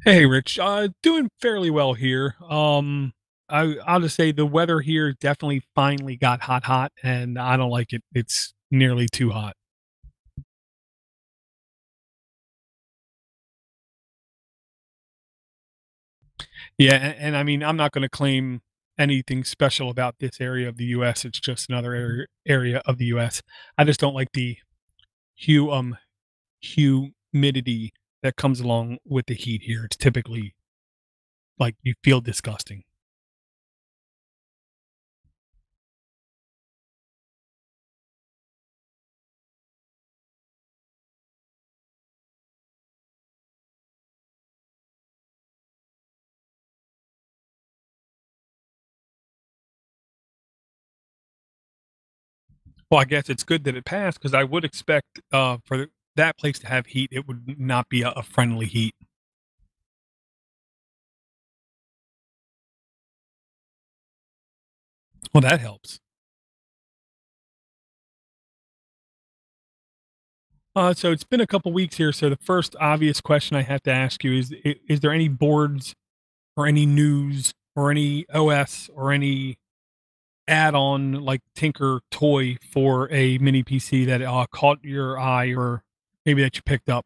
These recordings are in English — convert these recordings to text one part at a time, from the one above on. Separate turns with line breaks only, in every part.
Hey, Rich. Doing fairly well here. I'll just say the weather here definitely finally got hot, and I don't like it. It's nearly too hot. Yeah, and I mean, I'm not going to claim anything special about this area of the U.S. It's just another area of the U.S. I just don't like the hu humidity that comes along with the heat here. It's typically like you feel disgusting. Well, I guess it's good that it passed because I would expect, for that place to have heat, it would not be a friendly heat. Well, that helps. So it's been a couple weeks here, so the first obvious question I have to ask you is there any boards or any news or any OS or any add-on, like, Tinker toy for a mini PC that, caught your eye or maybe that you picked up?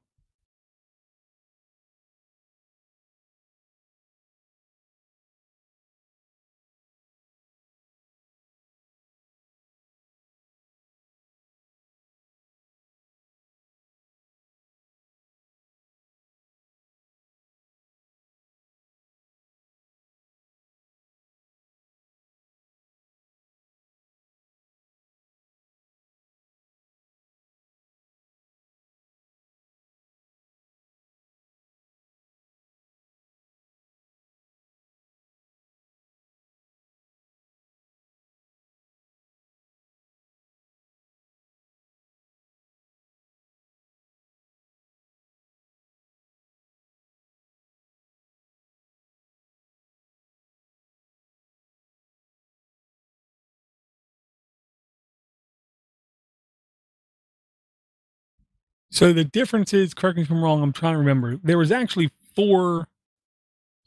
So the difference is, correct me if I'm wrong, I'm trying to remember, there was actually 4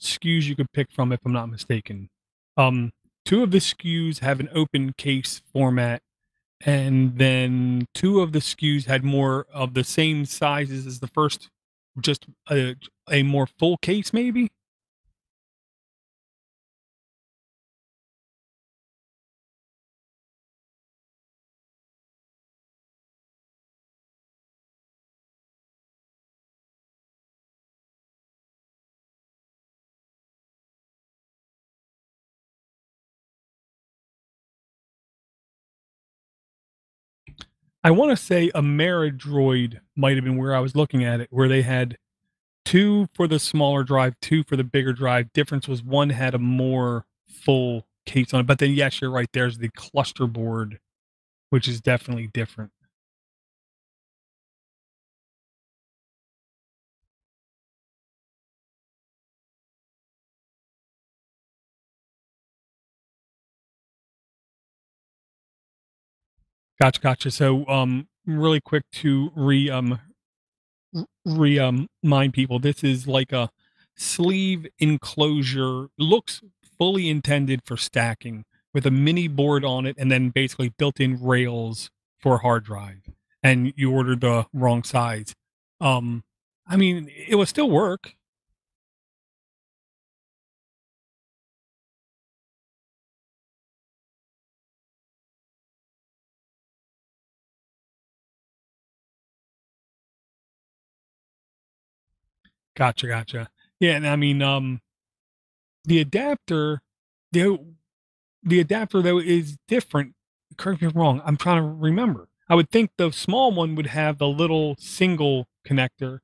SKUs you could pick from, if I'm not mistaken. Um, 2 of the SKUs have an open case format, and then 2 of the SKUs had more of the same sizes as the first, just a more full case, maybe? I wanna say Ameridroid might have been where I was looking at it, where they had 2 for the smaller drive, 2 for the bigger drive. Difference was one had a more full case on it, but then, yes, you're right, there's the cluster board, which is definitely different. Gotcha. So, really quick to mind people, this is like a sleeve enclosure, looks fully intended for stacking with a mini board on it, and then basically built-in rails for a hard drive. And you ordered the wrong size. Um, I mean, it would still work. Gotcha. Yeah, and I mean, the adapter, the the adapter though is different. Correct me if I'm wrong. I'm trying to remember. I would think the small one would have the little single connector.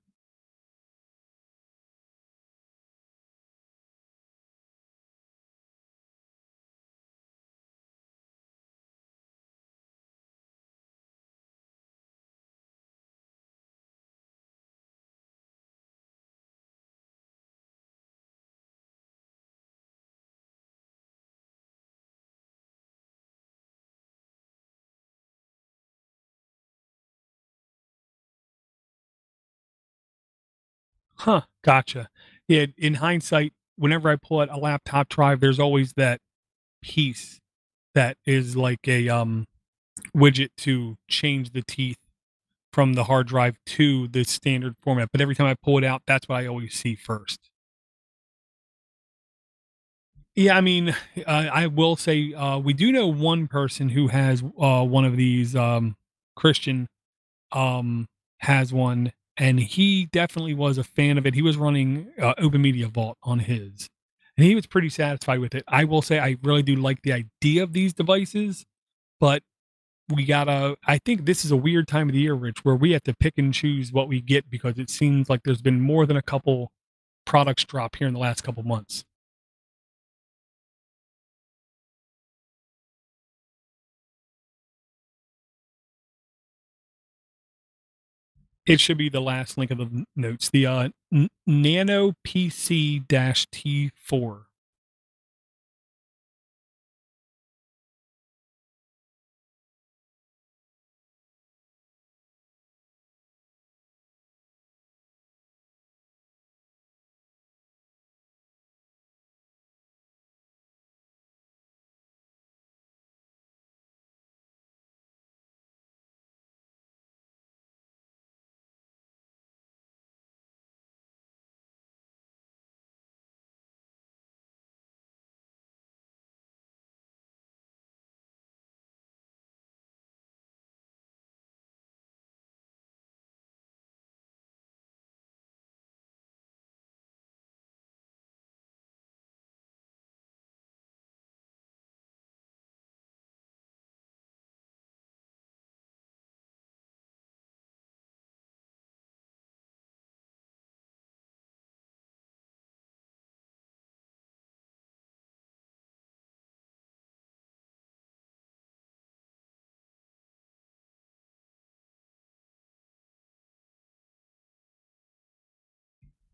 Huh, gotcha. Yeah, in hindsight, whenever I pull out a laptop drive, there's always that piece that is like a, widget to change the teeth from the hard drive to the standard format, but every time I pull it out, that's what I always see first. Yeah, I mean, I will say, we do know one person who has, one of these, Christian, um, has one, and he definitely was a fan of it. He was running, Open Media Vault on his, and he was pretty satisfied with it. I will say I really do like the idea of these devices, but we gotta I think this is a weird time of the year, Rich, where we have to pick and choose what we get because it seems like there's been more than a couple products drop here in the last couple months. It should be the last link of the notes. The Nano PC T4.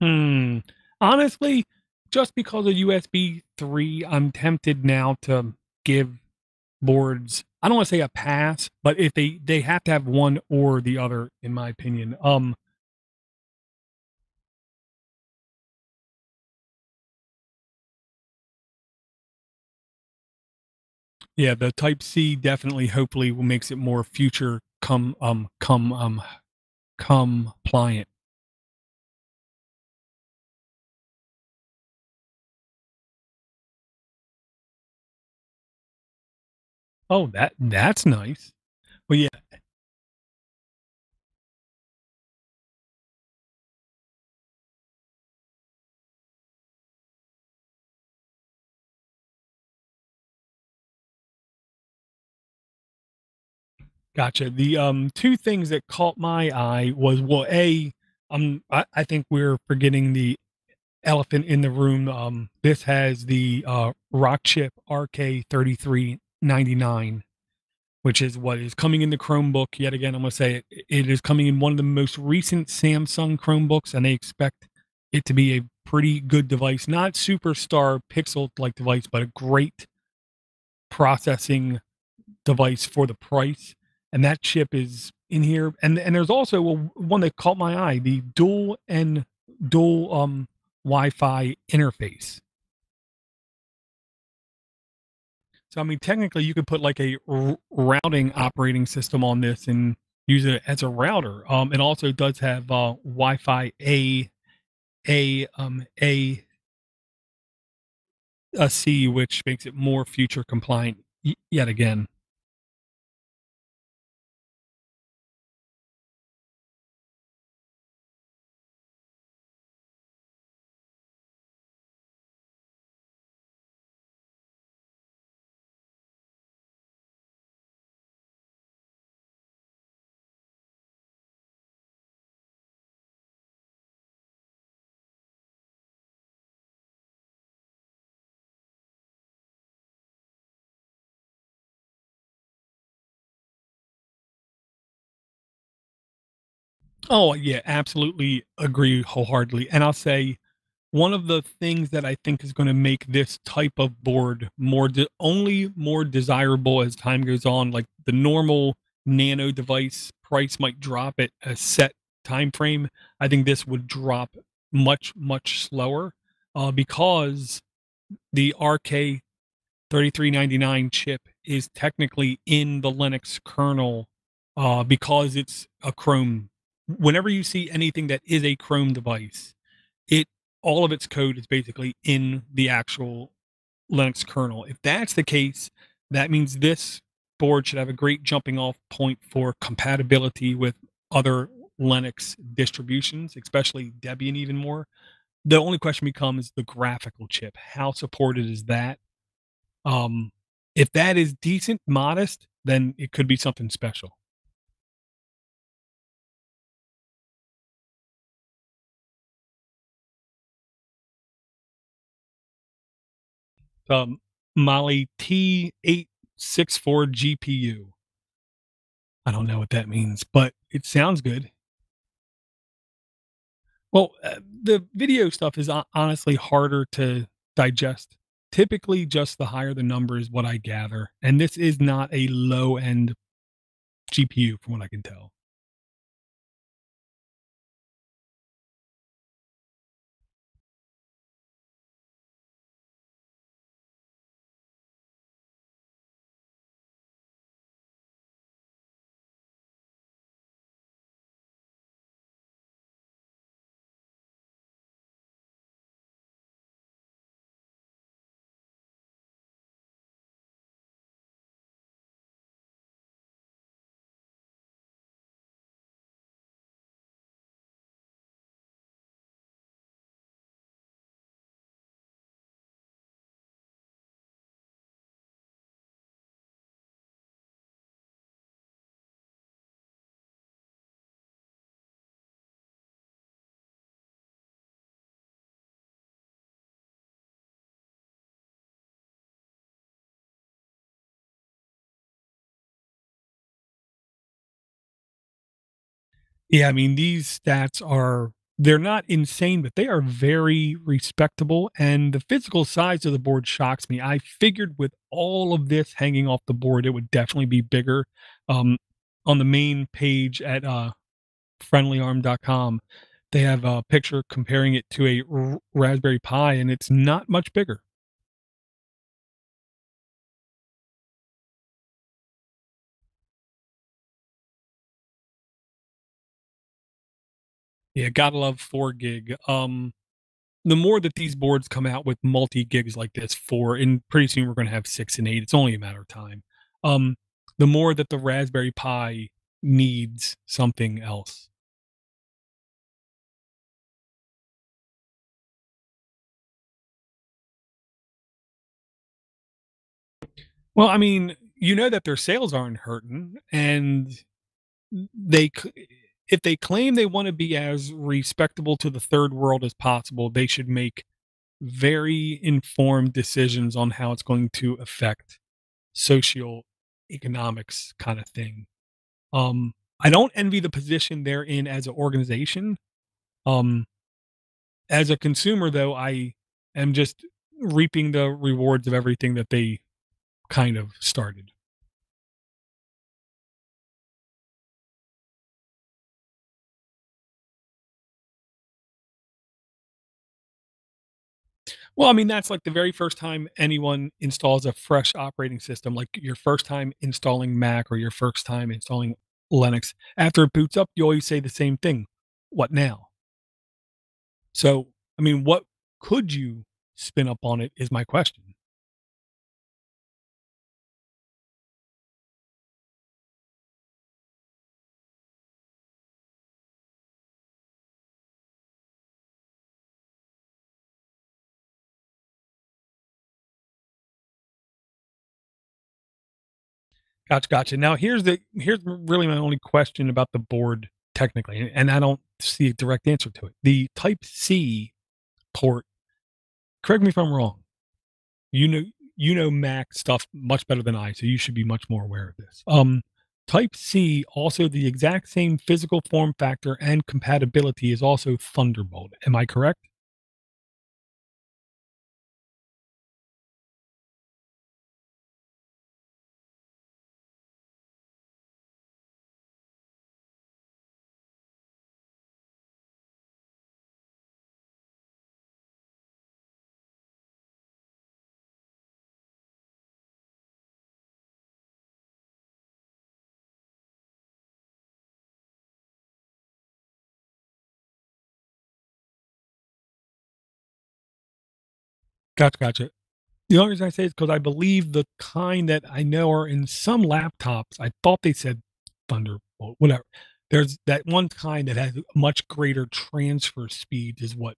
Hmm. Honestly, just because of USB 3, I'm tempted now to give boards, I don't want to say a pass, but if they have to have one or the other, in my opinion. Yeah, the Type C definitely, hopefully, will makes it more future compliant. Oh, that's nice. Well, yeah, gotcha. The two things that caught my eye was, well, I think we're forgetting the elephant in the room. This has the Rock Chip RK3399, which is what is coming in the Chromebook. Yet again, I'm going to say it is coming in one of the most recent Samsung Chromebooks, and they expect it to be a pretty good device. Not superstar pixel like device, but a great processing device for the price. And that chip is in here. And there's also one that caught my eye, the dual Wi-Fi interface. So I mean, technically, you could put like a routing operating system on this and use it as a router. It also does have Wi-Fi a a C, which makes it more future compliant. Yet again, oh yeah, absolutely agree wholeheartedly. And I'll say one of the things that I think is going to make this type of board only more desirable as time goes on, like the normal nano device price might drop at a set time frame. I think this would drop much slower, because the RK3399 chip is technically in the Linux kernel, because it's a Chrome. Whenever you see anything that is a Chrome device, it all of its code is basically in the actual Linux kernel. If that's the case, that means this board should have a great jumping off point for compatibility with other Linux distributions, especially Debian even more. The only question becomes the graphical chip. How supported is that? Um, if that is decent, modest, then it could be something special. Um, Mali T864 GPU. I don't know what that means, but it sounds good. Well, the video stuff is honestly harder to digest. Typically, just the higher the number is what I gather, and this is not a low end GPU from what I can tell. Yeah, I mean, these stats are they're not insane, but they are very respectable, and the physical size of the board shocks me. I figured with all of this hanging off the board, it would definitely be bigger. Um, on the main page at, friendlyarm.com, they have a picture comparing it to a Raspberry Pi, and it's not much bigger. Yeah, gotta love 4 gig. The more that these boards come out with multi gigs like this, 4, and pretty soon we're going to have 6 and 8. It's only a matter of time. Um, the more that the Raspberry Pi needs something else. Well, I mean, you know that their sales aren't hurting, and they if they claim they want to be as respectable to the third world as possible, they should make very informed decisions on how it's going to affect social economics kind of thing. I don't envy the position they're in as an organization. Um, as a consumer, though, I am just reaping the rewards of everything that they kind of started. Well, I mean, that's like the very first time anyone installs a fresh operating system, like your first time installing Mac or your first time installing Linux. After it boots up, you always say the same thing. What now? So, I mean, what could you spin up on it is my question. Gotcha, gotcha. Now here's really my only question about the board technically, and I don't see a direct answer to it. The Type C port, correct me if I'm wrong. You know you know Mac stuff much better than I, so you should be much more aware of this. Type C, also the exact same physical form factor and compatibility is also Thunderbolt. Am I correct? Gotcha. The only reason I say is because I believe the kind that I know are in some laptops, I thought they said Thunderbolt, whatever. There's that one kind that has much greater transfer speeds is what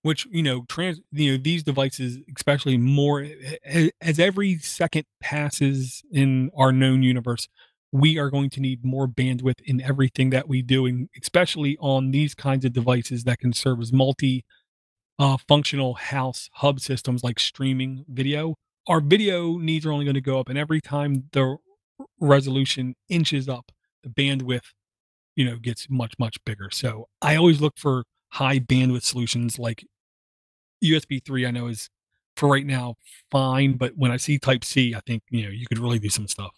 which, these devices, especially more as every second passes in our known universe, we are going to need more bandwidth in everything that we do, and especially on these kinds of devices that can serve as functional house hub systems like streaming video. Our video needs are only going to go up, and every time the resolution inches up, the bandwidth, gets much bigger. So I always look for high bandwidth solutions like USB 3. I know is for right now fine, but when I see Type C, I think you could really do some stuff.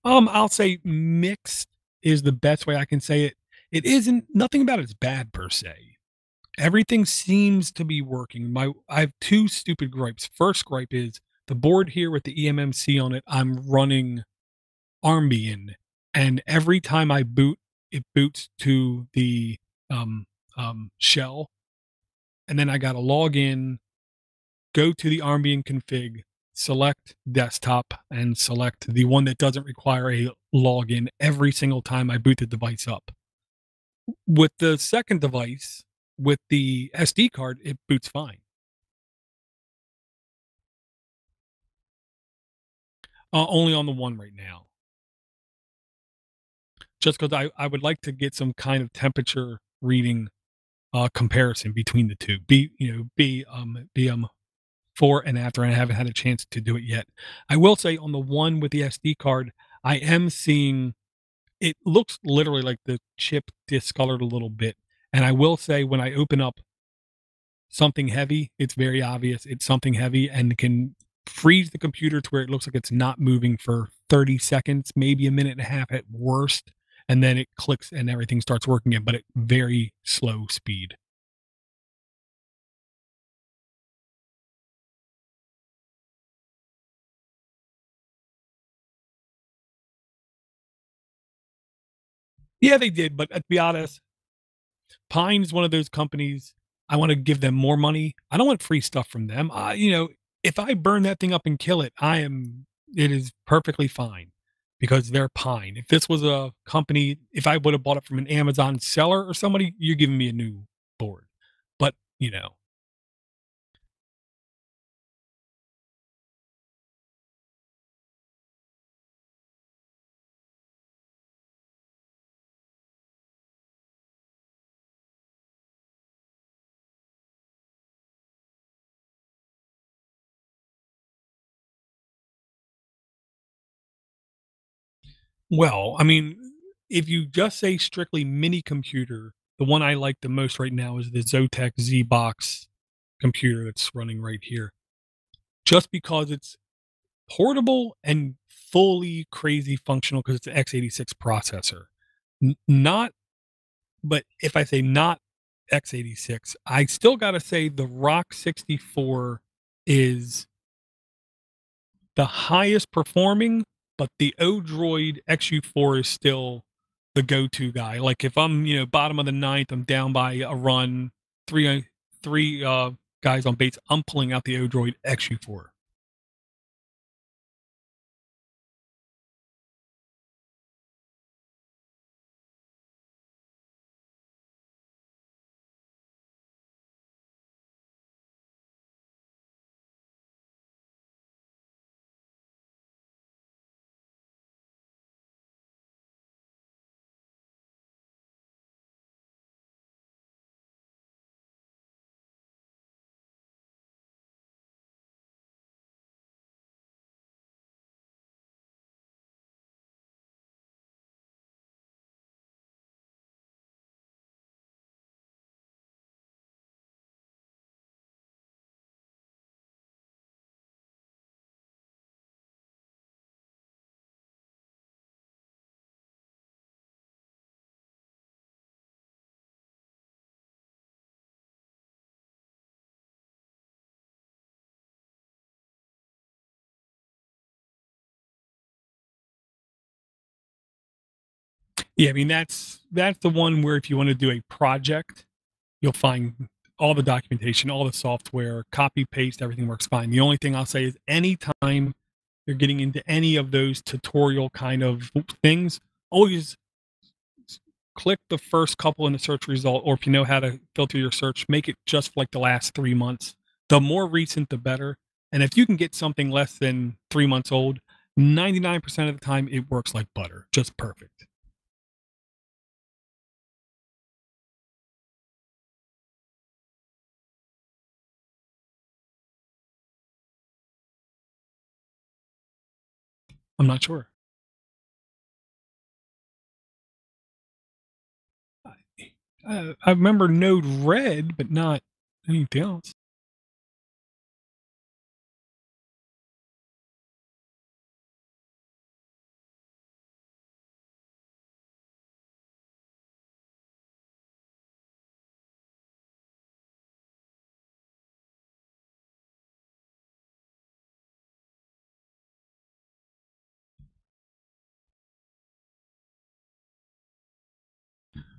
I'll say mixed is the best way I can say it. It isn't nothing about it's bad per se. Everything seems to be working. My I have 2 stupid gripes. First gripe is the board here with the eMMC on it, I'm running Armbian, and every time I boot, it boots to the, um, shell, and then I gotta log in, go to the Armbian config, select desktop, and select the one that doesn't require a login every single time I boot the device up. With the second device, with the SD card, it boots fine. Only on the one right now. Just because I would like to get some kind of temperature reading, comparison between the 2. Before and after, and I haven't had a chance to do it yet. I will say on the one with the SD card, I am seeing it looks literally like the chip discolored a little bit, and I will say when I open up something heavy, it's very obvious it's something heavy and can freeze the computer to where it looks like it's not moving for 30 seconds, maybe a minute and a half at worst, and then it clicks and everything starts working again, but at very slow speed. Yeah, they did, but to be honest, Pine is one of those companies, I wanna give them more money. I don't want free stuff from them. If I burn that thing up and kill it, it is perfectly fine because they're Pine. If this was a company if I would have bought it from an Amazon seller or somebody, you're giving me a new board. But, you know well, I mean, if you just say strictly mini computer, the one I like the most right now is the Zotac Z-Box computer that's running right here. Just because it's portable and fully crazy functional because it's an x86 processor. Not, but if I say not x86, I still got to say the Rock 64 is the highest performing, but the o-droid XU4 is still the go-to guy. Like if I'm, bottom of the ninth, I'm down by a run, three guys on base, I'm pulling out the o-droid XU4. Yeah, I mean, that's the one where if you wanna do a project, you'll find all the documentation, all the software, copy, paste, everything works fine. The only thing I'll say is anytime you're getting into any of those tutorial kind of things, always click the first couple in the search result, or if you know how to filter your search, make it just for like the last 3 months. The more recent, the better. And if you can get something less than 3 months old, 99% of the time it works like butter, just perfect. I'm not sure. I remember Node Red, but not anything else.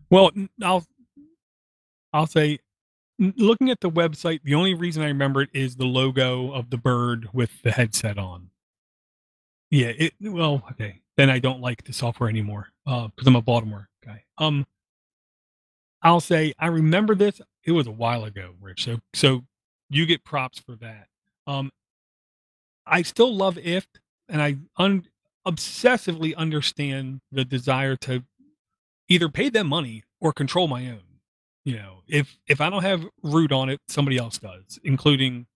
Well, I'll say looking at the website, the only reason I remember it is the logo of the bird with the headset on. Yeah, well, okay. Then I don't like the software anymore, because I'm a Baltimore guy. I'll say I remember this. It was a while ago, Rich. So you get props for that. Um, I still love if, and I obsessively understand the desire to either pay them money or control my own. You know, if I don't have root on it, somebody else does, including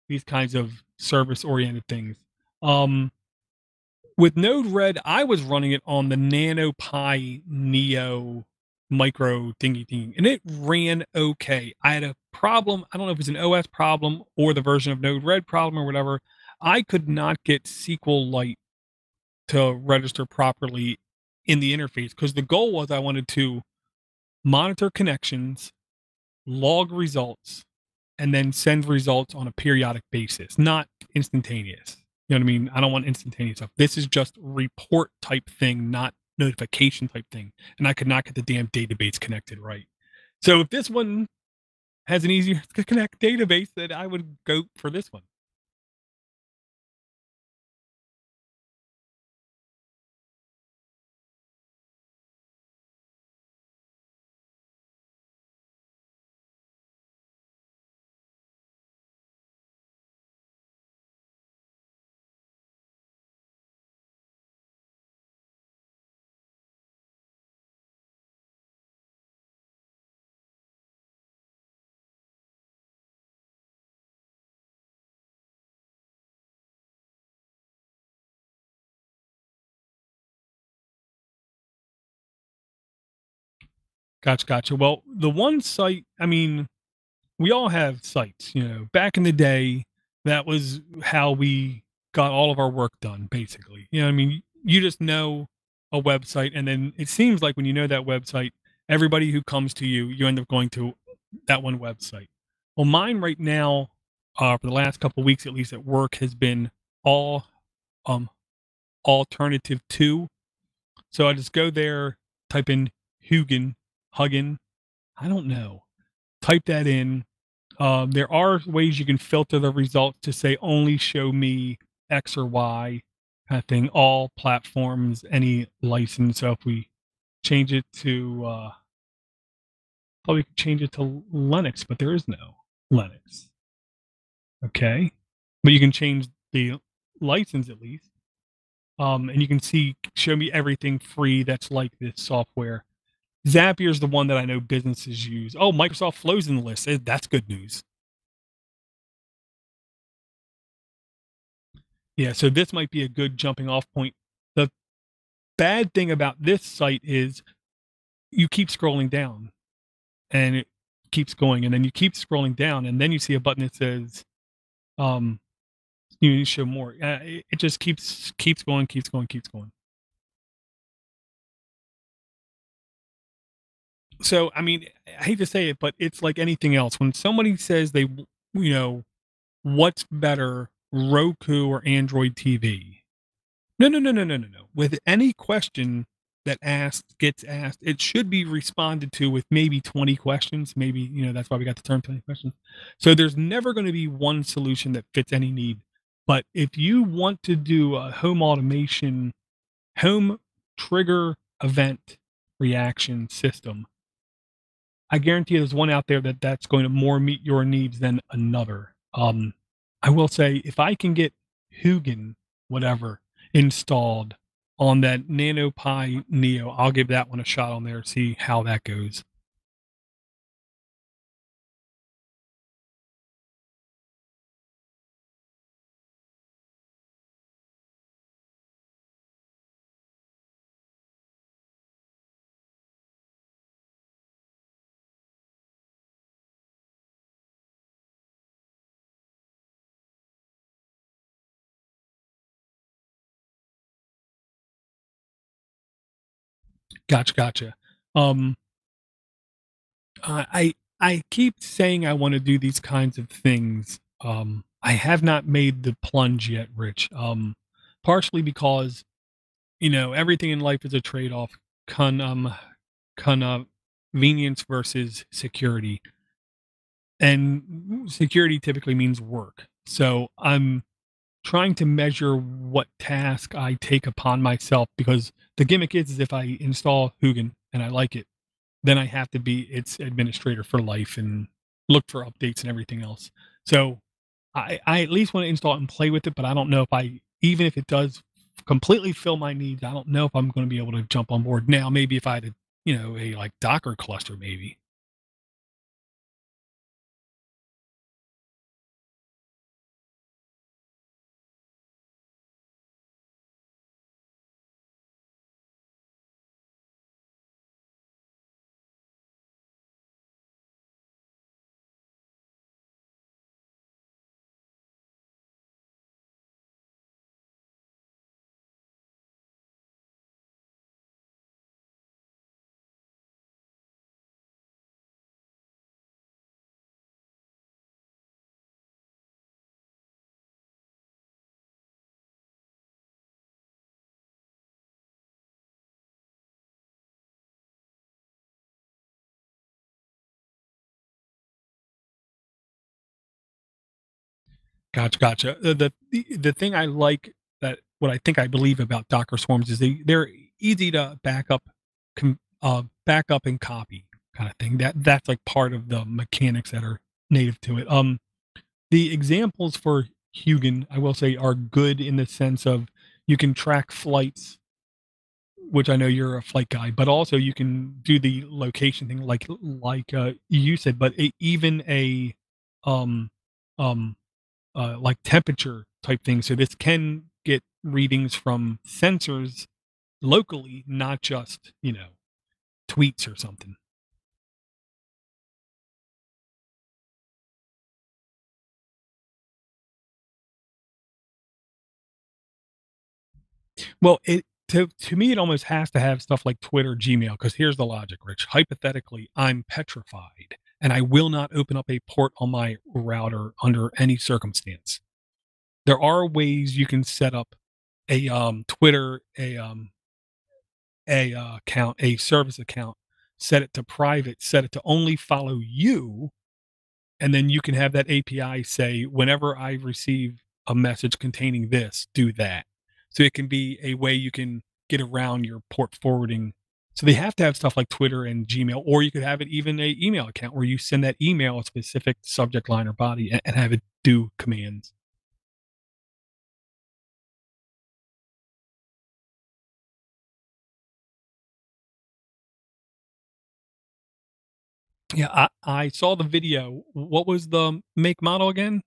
these kinds of service oriented things. Um, with Node Red, I was running it on the Nano Pi Neo micro thingy thing, and it ran okay. I had a problem. I don't know if it was an OS problem or the version of Node Red problem or whatever. I could not get SQLite to register properly in the interface because the goal was I wanted to monitor connections, log results, and then send results on a periodic basis, not instantaneous. You know what I mean? I don't want instantaneous stuff. This is just report type thing, not notification type thing. And I could not get the damn database connected right. So if this one has an easier to connect database, then I would go for this one. Gotcha, gotcha. Well, the one site, I mean, we all have sites, you know. Back in the day, that was how we got all of our work done, basically. You know what I mean? You just know a website, and then it seems like when you know that website, everybody who comes to you, you end up going to that one website. Well, mine right now, for the last couple of weeks, at least at work, has been all um alternative to. So I just go there, type in Hugin, I don't know, type that in. There are ways you can filter the results to say only show me X or Y kind of thing, all platforms, any license. So if we change it to, probably could change it to Linux, but there is no Linux. Okay. But you can change the license at least. And you can see, show me everything free that's like this software. Zapier is the one that I know businesses use. Oh, Microsoft Flow's in the list. That's good news. Yeah, so this might be a good jumping off point. The bad thing about this site is you keep scrolling down and it keeps going, and then you keep scrolling down, and then you see a button that says, um, you need to show more. It just keeps going, keeps going, keeps going. So, I mean, I hate to say it, but it's like anything else. When somebody says you know, what's better, Roku or Android TV? No, no, no, no, no, no, no. With any question, that asks gets asked, it should be responded to with maybe 20 questions. Maybe, that's why we got the term 20 questions. So there's never going to be one solution that fits any need. But if you want to do a home automation, home trigger event reaction system, I guarantee there's one out there that's going to more meet your needs than another. I will say if I can get Hugin, whatever, installed on that Nano Pi Neo, I'll give that one a shot on there, see how that goes. Gotcha, gotcha. Um, I keep saying I want to do these kinds of things. I have not made the plunge yet, Rich. Partially because everything in life is a trade-off. Con convenience versus security, and security typically means work. So I'm trying to measure what task I take upon myself because the gimmick is if I install Hugin and I like it, then I have to be its administrator for life and look for updates and everything else. So I at least want to install it and play with it, but I don't know if even if it does completely fill my needs, I don't know if I'm going to be able to jump on board. Now, maybe if I had a like Docker cluster, maybe. Gotcha, gotcha. The thing I like that what I think I believe about Docker swarms is they're easy to back up and copy kind of thing. That's like part of the mechanics that are native to it. The examples for Hugin, I will say, are good in the sense of you can track flights, which I know you're a flight guy, but also you can do the location thing, like you said. But even a um um like temperature type thing. So this can get readings from sensors locally, not just tweets or something. Well, it to me, it almost has to have stuff like Twitter, Gmail, because here's the logic, Rich. Hypothetically, I'm petrified and I will not open up a port on my router under any circumstance. There are ways you can set up a Twitter, account, a service account, set it to private, set it to only follow you, and then you can have that API say, whenever I receive a message containing this, do that. So it can be a way you can get around your port forwarding. So they have to have stuff like Twitter and Gmail, or you could have it even a email account where you send that email a specific subject line or body and have it do commands. Yeah, I saw the video. What was the make model again?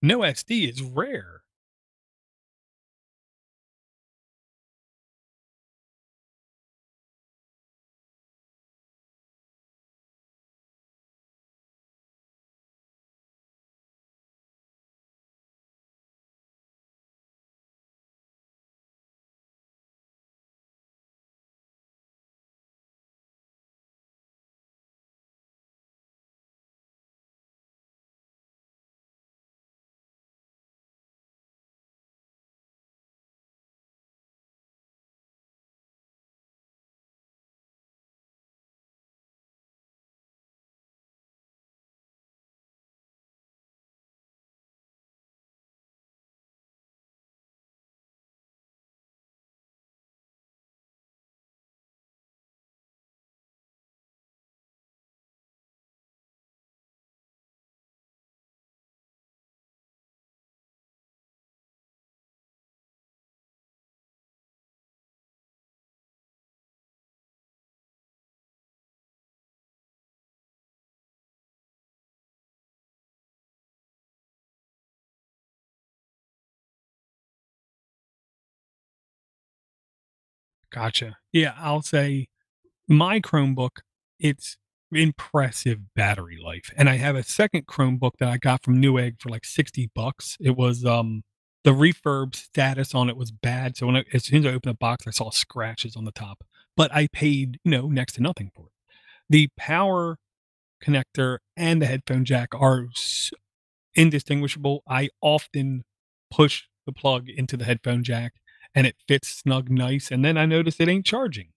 No SD is rare. Gotcha. Yeah, I'll say my Chromebook, it's impressive battery life, and I have a second Chromebook that I got from Newegg for like 60 bucks. It was, the refurb status on it was bad, so as soon as I opened the box, I saw scratches on the top, but I paid, next to nothing for it. The power connector and the headphone jack are indistinguishable. I often push the plug into the headphone jack, and it fits snug nice, and then I notice it ain't charging.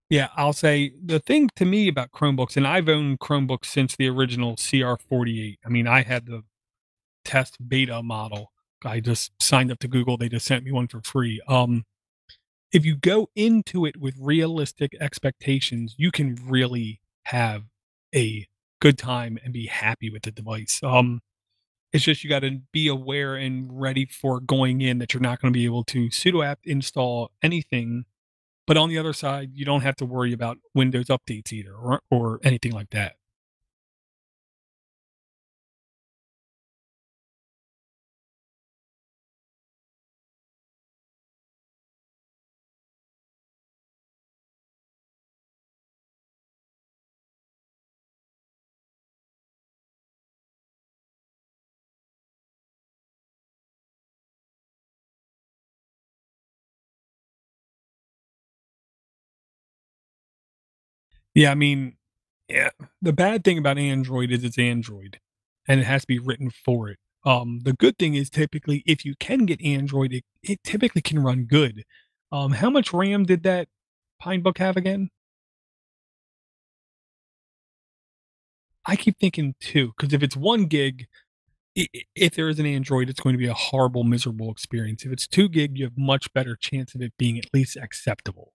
Yeah, I'll say the thing to me about Chromebooks, and I've owned Chromebooks since the original CR48. I mean, I had the test beta model. I just signed up to Google. They just sent me one for free. If you go into it with realistic expectations, you can really have a good time and be happy with the device. It's just you got to be aware and ready for going in that you're not going to be able to sudo apt install anything, but on the other side, you don't have to worry about Windows updates either or anything like that. Yeah, I mean, yeah, the bad thing about Android is it's Android, and it has to be written for it. The good thing is typically if you can get Android, it typically can run good. How much RAM did that Pinebook have again? I keep thinking 2, because if it's 1 gig, if there is an Android, it's going to be a horrible, miserable experience. If it's 2 gig, you have much better chance of it being at least acceptable.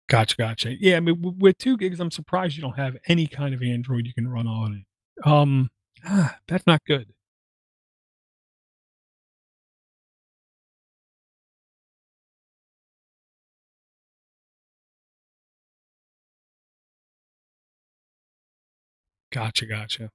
Gotcha, gotcha. Yeah, I mean, with 2 gigs, I'm surprised you don't have any kind of Android you can run on it. That's not good. Gotcha, gotcha.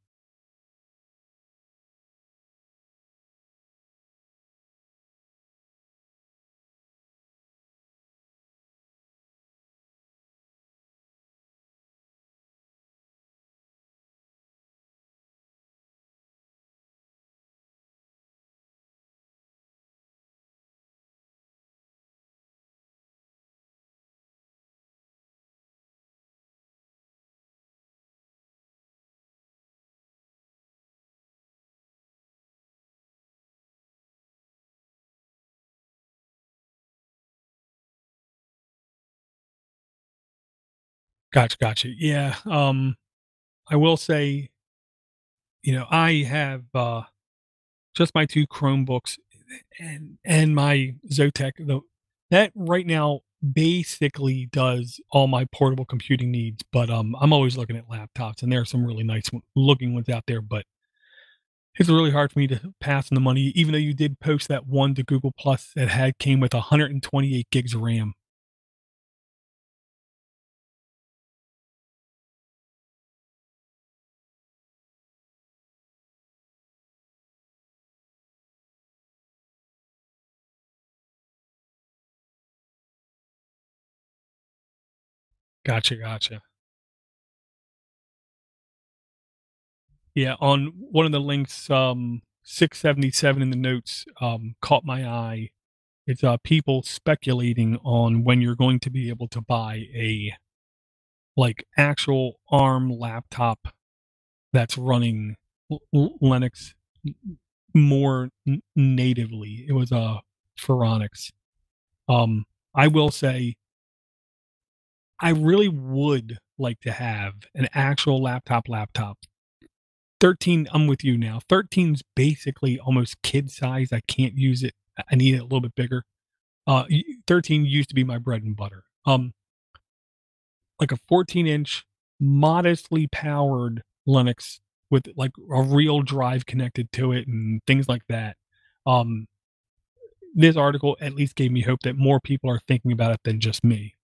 Gotcha, gotcha. Yeah, I will say, I have, just my 2 Chromebooks and my Zotac, though that right now basically does all my portable computing needs, but, I'm always looking at laptops, and there are some really nice looking ones out there, but it's really hard for me to pass on the money, even though you did post that one to Google Plus that had came with 128 gigs of RAM. Gotcha, gotcha. Yeah, on one of the links, 677 in the notes, caught my eye. It's, people speculating on when you're going to be able to buy a, like, actual ARM laptop that's running Linux more natively. It was, Phoronix. I will say I really would like to have an actual laptop. 13, I'm with you now. 13's basically almost kid size. I can't use it. I need it a little bit bigger. 13 used to be my bread and butter. Like a 14-inch, modestly powered Linux with like a real drive connected to it and things like that. Um, this article at least gave me hope that more people are thinking about it than just me.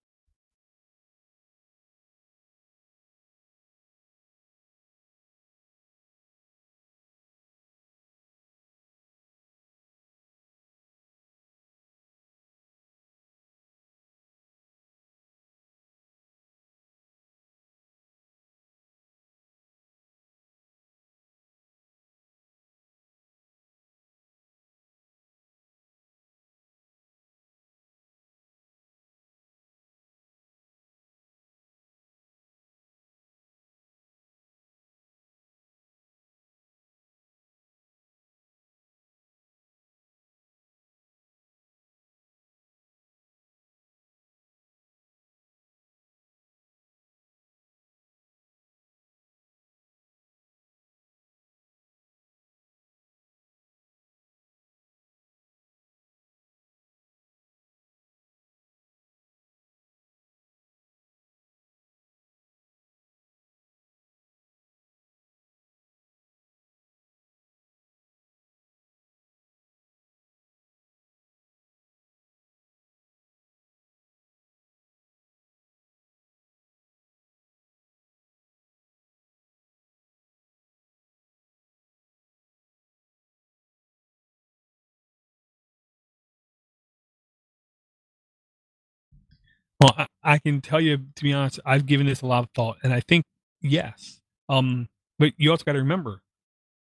Well, I can tell you, to be honest, I've given this a lot of thought, and I think yes. But you also got to remember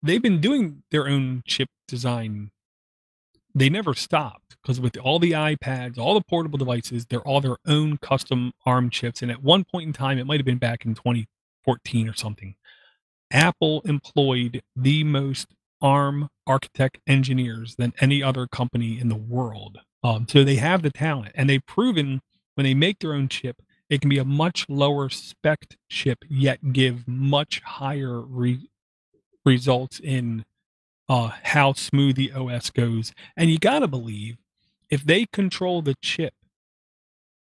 they've been doing their own chip design they never stopped because with all the iPads, all the portable devices, they're all their own custom ARM chips. And at one point in time, it might have been back in 2014 or something, Apple employed the most ARM architect engineers than any other company in the world. So they have the talent, and they've proven when they make their own chip, it can be a much lower spec chip, yet give much higher results in how smooth the OS goes. And you got to believe if they control the chip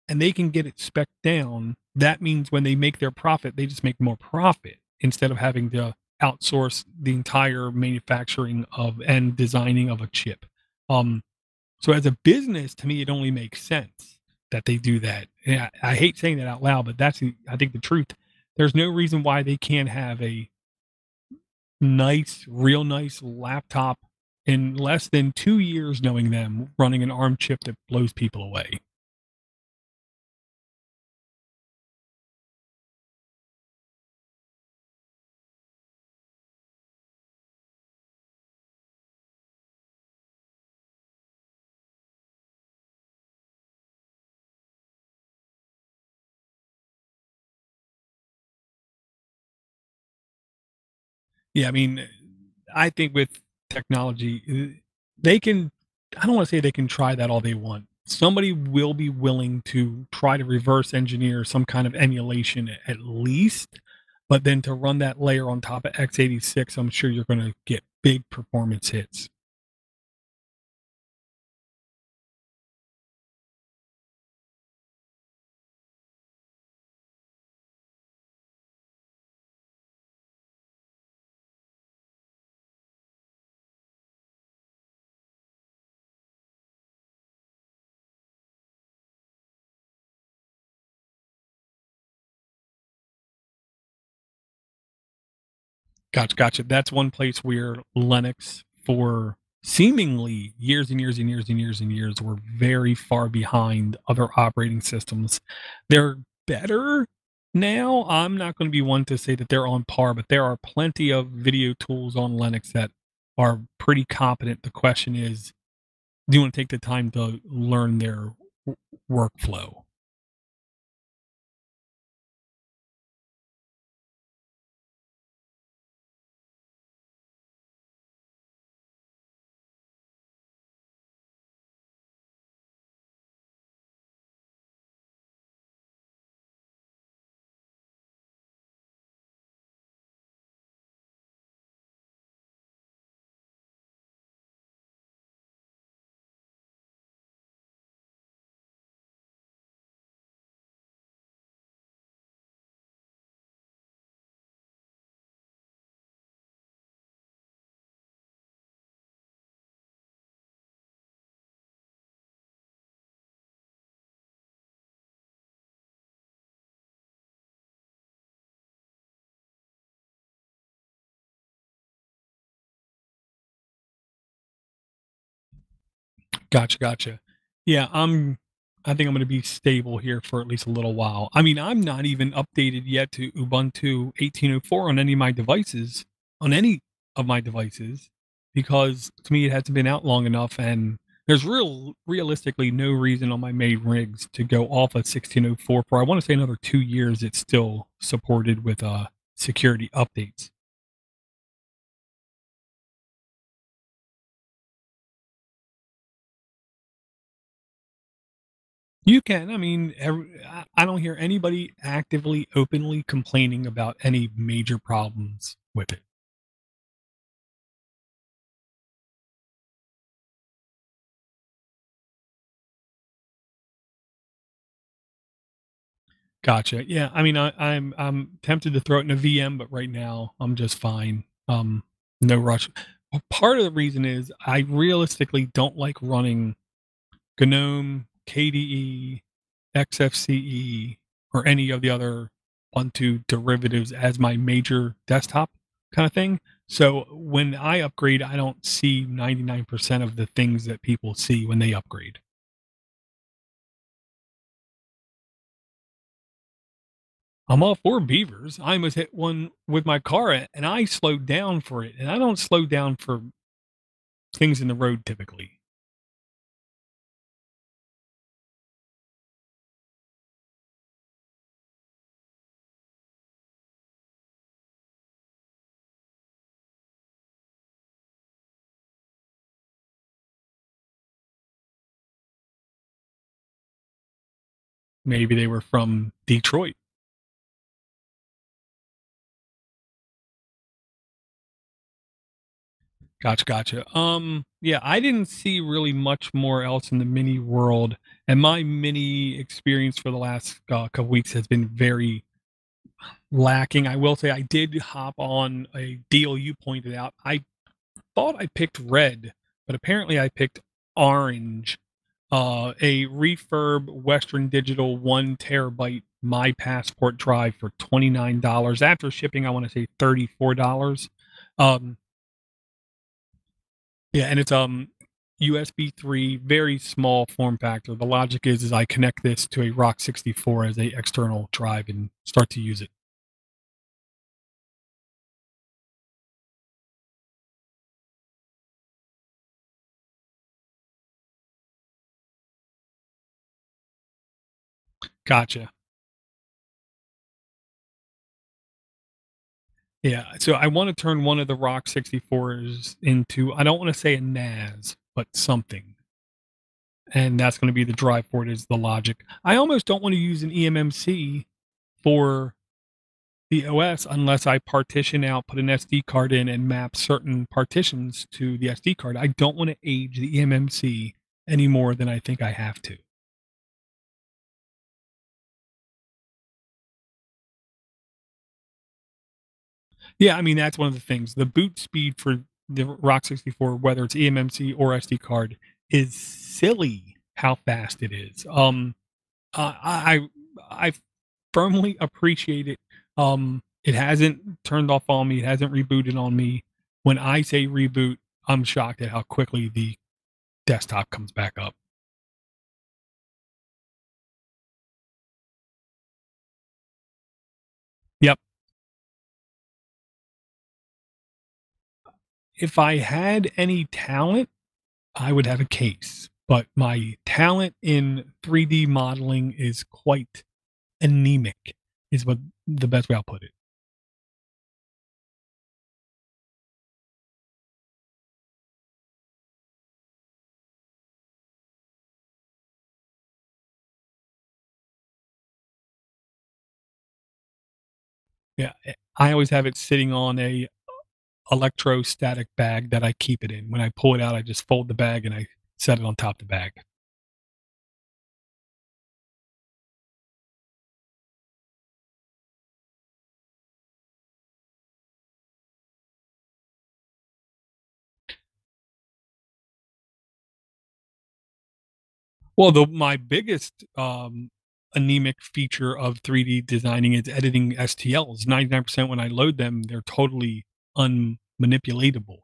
and they can get it spec down, that means when they make their profit, they just make more profit instead of having to outsource the entire manufacturing of and designing of a chip. Um, so as a business, to me, it only makes sense that they do that. And I hate saying that out loud, but that's I think the truth. There's no reason why they can't have a real nice laptop in less than 2 years, knowing them running an ARM chip that blows people away. Yeah, I mean, I think with technology, they can I don't wanna say they can try that all they want. Somebody will be willing to try to reverse engineer some kind of emulation at least, but then to run that layer on top of x86, I'm sure you're gonna get big performance hits. Gotcha, gotcha. That's one place where Linux, for seemingly years and years and years and years and years, were very far behind other operating systems. They're better now. I'm not going to be one to say that they're on par, but there are plenty of video tools on Linux that are pretty competent. The question is, do you want to take the time to learn their workflow? Gotcha, gotcha. Yeah, I think I'm gonna be stable here for at least a little while. I mean, I'm not even updated yet to Ubuntu 18.04 on any of my devices on any of my devices, because to me, it hasn't been out long enough, and there's realistically no reason on my main rigs to go off of 16.04 for, I wanna say, another 2 years. It's still supported with, security updates. You can. I mean, I don't hear anybody actively, openly complaining about any major problems with it. Gotcha. Yeah. I mean, I'm tempted to throw it in a VM, but right now I'm just fine. No rush. Part of the reason is I realistically don't like running GNOME, KDE, XFCE, or any of the other Ubuntu derivatives as my major desktop kind of thing. So when I upgrade, I don't see 99% of the things that people see when they upgrade. I'm all for beavers. I almost hit one with my car and I slowed down for it. And I don't slow down for things in the road typically. Maybe they were from Detroit. Gotcha, gotcha. Yeah, I didn't see really much more else in the mini world, and my mini experience for the last couple weeks has been very lacking. I will say I did hop on a deal you pointed out. I thought I picked red, but apparently I picked orange. A refurb Western Digital 1 terabyte My Passport drive for $29 after shipping. I want to say $34. Um, yeah, and it's USB 3, very small form factor. The logic is I connect this to a Rock 64 as a external drive and start to use it. Gotcha. Yeah, so I want to turn one of the Rock 64s into, I don't want to say a NAS, but something. And that's going to be the drive for it is the logic. I almost don't want to use an eMMC for the OS unless I partition out, put an SD card in, and map certain partitions to the SD card. I don't want to age the eMMC any more than I think I have to. Yeah, I mean that's one of the things. The boot speed for the Rock 64, whether it's eMMC or SD card, is silly how fast it is. I firmly appreciate it. It hasn't turned off on me. It hasn't rebooted on me. When I say reboot, I'm shocked at how quickly the desktop comes back up. Yep. If I had any talent, I would have a case, but my talent in 3D modeling is quite anemic, is what the best way I'll put it. Yeah, I always have it sitting on a electrostatic bag that I keep it in. When I pull it out, I just fold the bag and I set it on top of the bag. Well, my biggest anemic feature of 3D designing is editing STLs. 99% when I load them, they're totally unmanipulatable.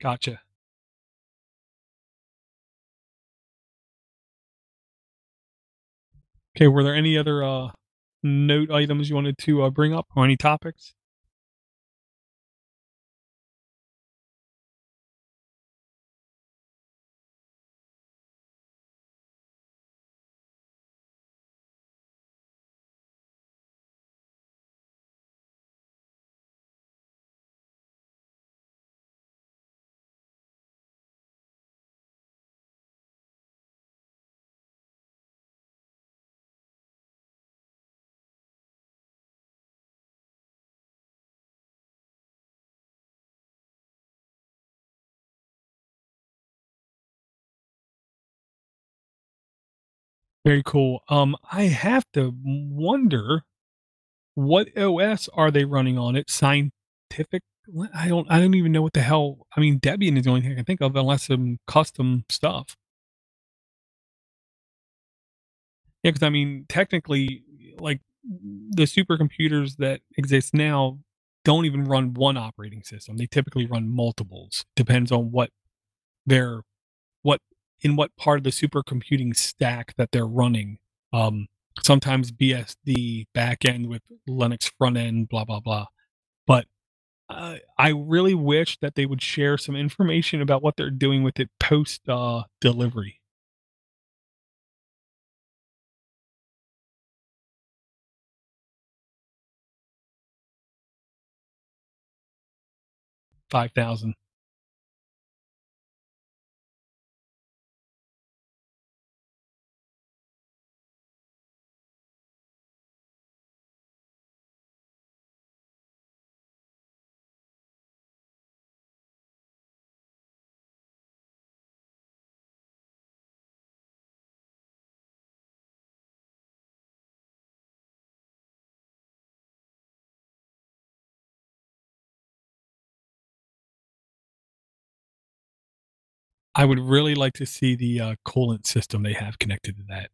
Gotcha. Okay, were there any other note items you wanted to bring up or any topics? Very cool. I have to wonder what OS are they running on it? Scientific? I don't even know what the hell. I mean, Debian is the only thing I can think of, unless some custom stuff. Yeah, because I mean, technically, like the supercomputers that exist now don't even run one operating system. They typically run multiples. Depends on they're what in what part of the supercomputing stack that they're running. Um, Sometimes BSD backend with Linux front end, blah blah blah. But I really wish that they would share some information about what they're doing with it post delivery. 5,000. I would really like to see the, coolant system they have connected to that.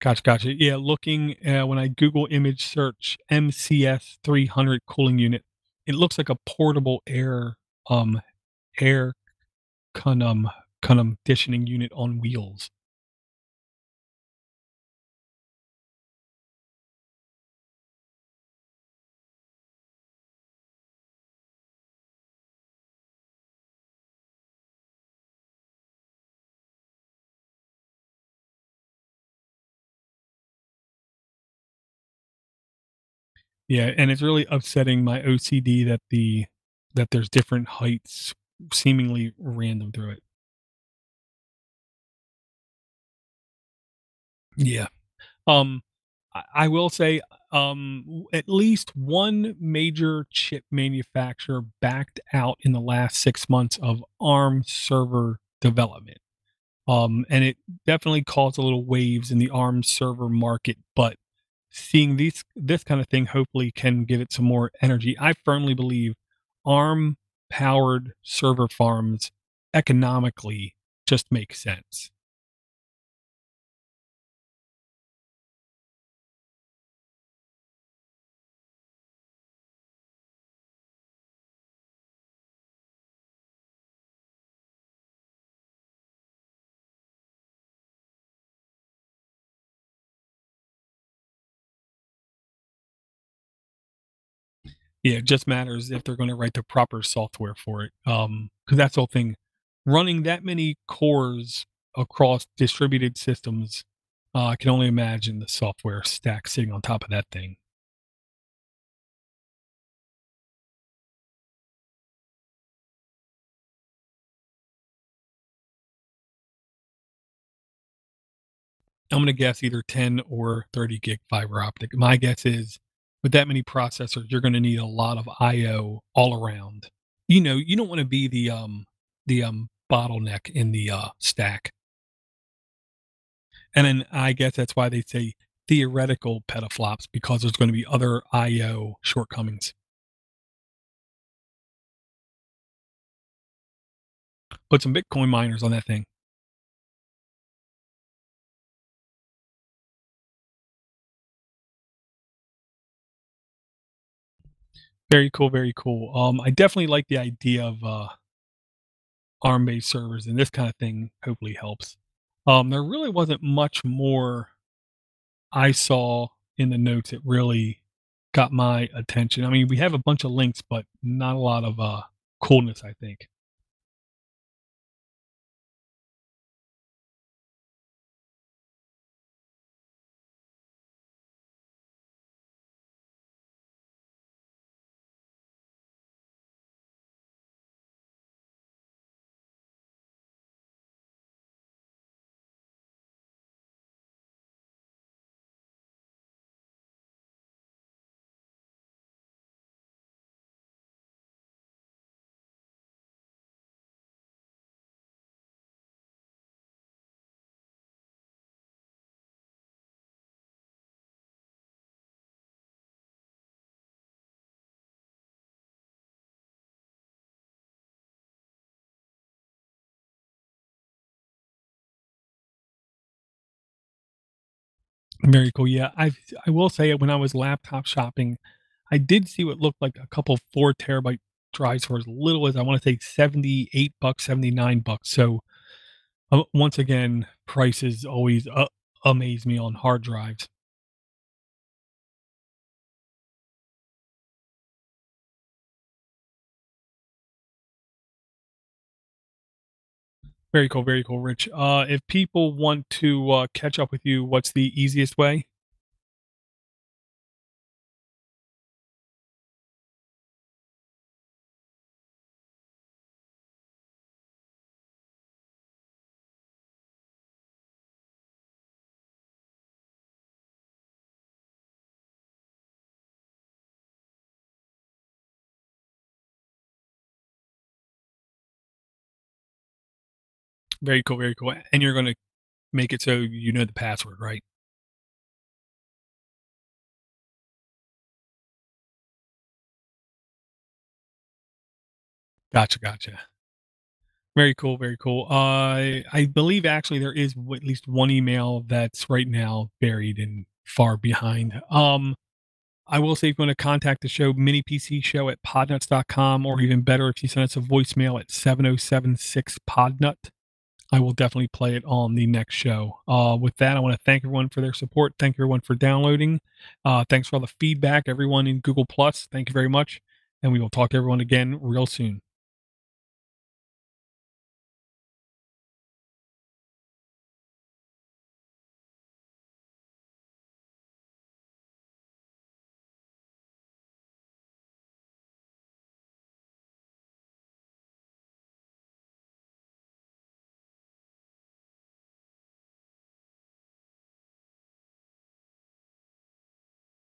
Gotcha, gotcha. Yeah, looking, when I Google image search MCS 300 cooling unit, it looks like a portable um, air conum conditioning unit on wheels. Yeah, and it's really upsetting my OCD that there's different heights seemingly random through it. Yeah. Um, I will say, at least one major chip manufacturer backed out in the last 6 months of ARM server development. And it definitely caused a little waves in the ARM server market, but seeing this kind of thing hopefully can give it some more energy. I firmly believe ARM powered server farms economically just make sense. Yeah, it just matters if they're gonna write the proper software for it, because that's the whole thing. Running that many cores across distributed systems, I can only imagine the software stack sitting on top of that thing. I'm gonna guess either 10 or 30 gig fiber optic. My guess is with that many processors, you're gonna need a lot of IO all around. You don't wanna be the bottleneck in the, stack. And then I guess that's why they say theoretical petaflops because there's gonna be other IO shortcomings. Put some Bitcoin miners on that thing. Very cool, very cool. I definitely like the idea of, ARM-based servers, and this kinda thing hopefully helps. There really wasn't much more I saw in the notes that really got my attention. I mean, we have a bunch of links, but not a lot of, coolness, I think. Very cool. Yeah, I will say when I was laptop shopping, I did see what looked like a couple 4 terabyte drives for as little as I wanna say 78 bucks, 79 bucks. So, once again, prices always, amaze me on hard drives. Very cool, Rich. If people want to, catch up with you, what's the easiest way? Very cool, very cool. And you're gonna make it so you know the password, right? Gotcha, gotcha. Very cool, very cool. I believe actually there is at least one email that's right now buried and far behind. I will say if you want to contact the show, mini PC show at podnuts.com, or even better, if you send us a voicemail at 7076 podnut, I will definitely play it on the next show. With that, I want to thank everyone for their support. Thank everyone for downloading. Thanks for all the feedback, everyone in Google Plus. Thank you very much. And we will talk to everyone again real soon.